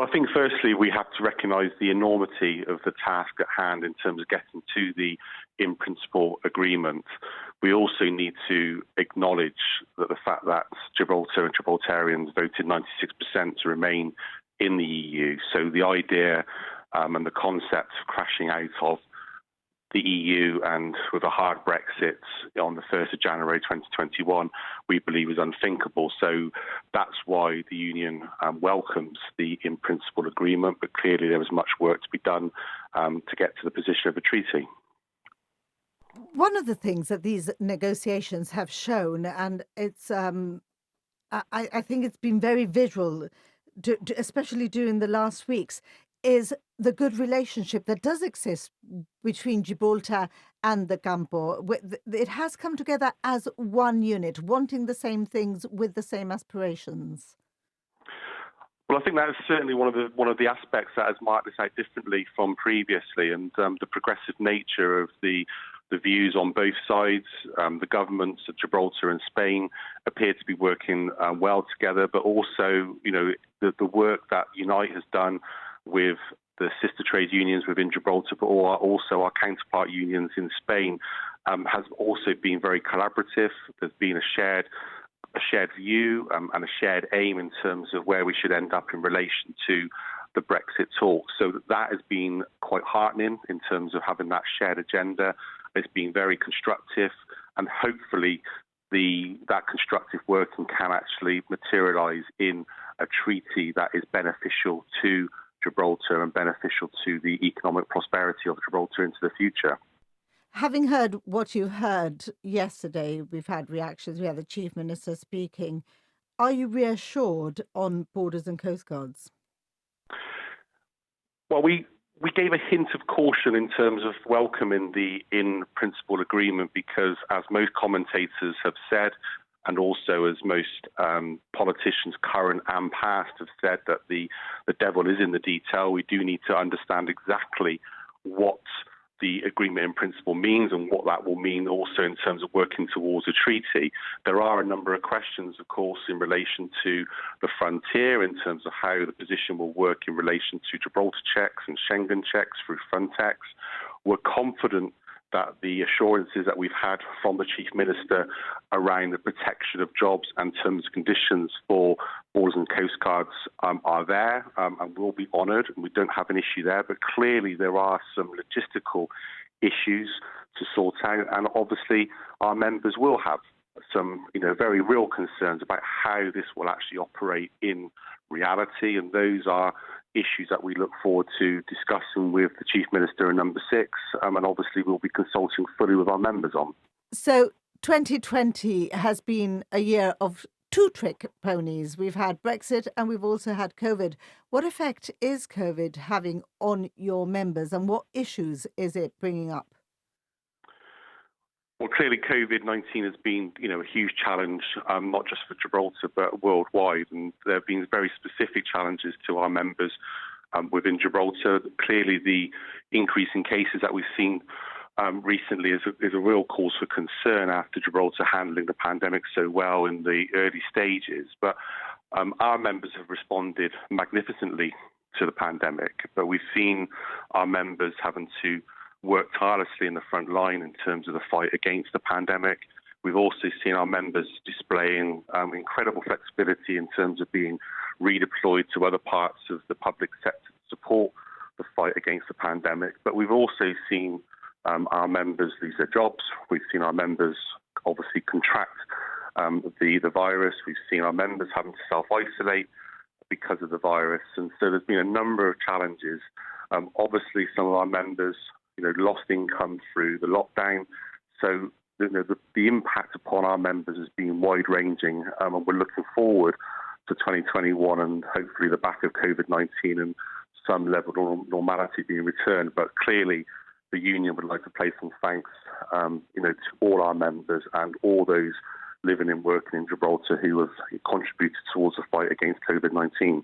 Well, I think firstly we have to recognise the enormity of the task at hand in terms of getting to the in-principle agreement. We also need to acknowledge that the fact that Gibraltar and Gibraltarians voted 96% to remain in the EU. So the idea and the concept of crashing out of the EU and with a hard Brexit on the 1st of January 2021, we believe is unthinkable. So that's why the Union welcomes the in-principle agreement, but clearly there is much work to be done to get to the position of a treaty. One of the things that these negotiations have shown, and it's, I think it's been very visual, especially during the last weeks, is the good relationship that does exist between Gibraltar and the Campo. It has come together as one unit, wanting the same things with the same aspirations. Well, I think that is certainly one of the aspects that has marked this out differently from previously, and the progressive nature of the views on both sides. The governments of Gibraltar and Spain appear to be working well together, but also, the work that Unite has done with the sister trade unions within Gibraltar, but also our counterpart unions in Spain, has also been very collaborative. There's been a shared view and a shared aim in terms of where we should end up in relation to the Brexit talks. So that has been quite heartening in terms of having that shared agenda. It's been very constructive, and hopefully that constructive working can actually materialise in a treaty that is beneficial to Gibraltar and beneficial to the economic prosperity of Gibraltar into the future. Having heard what you heard yesterday, we've had reactions, we had the Chief Minister speaking. Are you reassured on borders and coastguards? Well, we gave a hint of caution in terms of welcoming the in-principle agreement because, as most commentators have said, and also as most politicians, current and past, have said, that the devil is in the detail. We do need to understand exactly what the agreement in principle means and what that will mean also in terms of working towards a treaty. There are a number of questions, of course, in relation to the frontier, in terms of how the position will work in relation to Gibraltar checks and Schengen checks through Frontex. We're confident that the assurances that we've had from the Chief Minister around the protection of jobs and terms and conditions for borders and coastguards are there and will be honoured, and we don't have an issue there. But clearly there are some logistical issues to sort out, and obviously our members will have some very real concerns about how this will actually operate in reality, and those are issues that we look forward to discussing with the Chief Minister in number 6, and obviously we'll be consulting fully with our members on. So 2020 has been a year of two trick ponies. We've had Brexit and we've also had COVID. What effect is COVID having on your members, and what issues is it bringing up? Well, clearly COVID-19 has been, a huge challenge, not just for Gibraltar, but worldwide. And there have been very specific challenges to our members within Gibraltar. Clearly, the increase in cases that we've seen recently is a real cause for concern after Gibraltar handling the pandemic so well in the early stages. But our members have responded magnificently to the pandemic. But we've seen our members having to work tirelessly in the front line in terms of the fight against the pandemic. We've also seen our members displaying incredible flexibility in terms of being redeployed to other parts of the public sector to support the fight against the pandemic. But we've also seen our members lose their jobs. We've seen our members obviously contract the virus. We've seen our members having to self-isolate because of the virus. And so there's been a number of challenges. Obviously, some of our members lost income through the lockdown. So the impact upon our members has been wide-ranging, and we're looking forward to 2021 and hopefully the back of COVID-19 and some level of normality being returned. But clearly, the union would like to place some thanks, to all our members and all those living and working in Gibraltar who have contributed towards the fight against COVID-19.